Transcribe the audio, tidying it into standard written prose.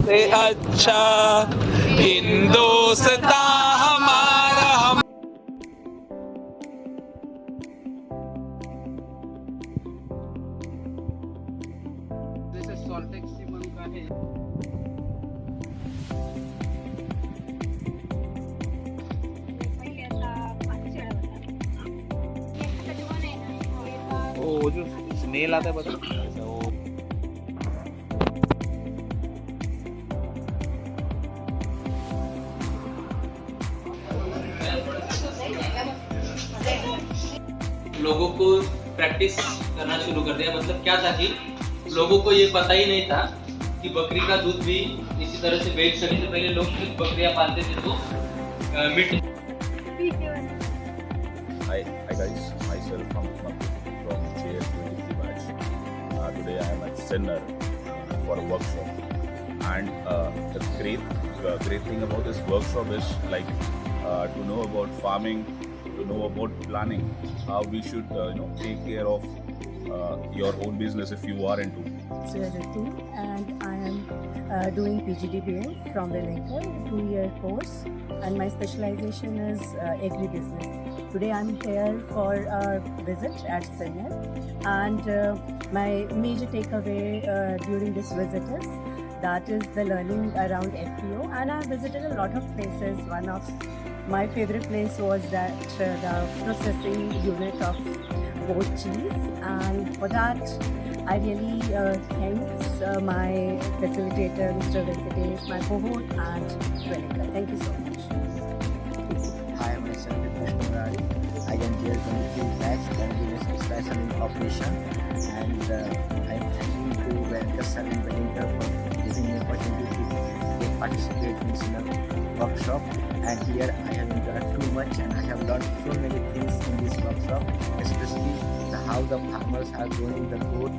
से अच्छा हिंदुस्तां हमारा हम। जैसे सॉल्टेक्स सीमन का है। वो जो स्नेल आता है पता है वो लोगों को प्रैक्टिस करना शुरू कर दिया। मतलब क्या था कि लोगों को ये पता ही नहीं था कि बकरी का दूध भी इसी तरह से बेच सकते। पहले लोग सिर्फ बकरियां पालते थे तो meet. Hi guys, myself from JS23 batch. Today I am at Sinnar for a workshop, and the great thing about this workshop is like to know about farming, to know about planning, how we should take care of your own business if you are into. Ritu, and I am doing PGDM from Welingkar, 2-year course, and my specialization is agribusiness. Today I'm here for a visit at Sinnar, and my major takeaway during this visit is that is the learning around FPO, and I visited a lot of places. One of my favorite place was that the processing unit of goat cheese, and for that I really thanks my facilitator Mr. Venkatesh, my cohort, and Welingkar. Thank you so much. Hi, myself is Vishnu Murari. I am here 23 batch and business special in operation, and I am thanking to Welingkar sir and Welingkar for giving me opportunity to participate in this workshop. And here I have enjoyed too much, and I have learned so many things in this workshop, especially how the farmers are growing the goat.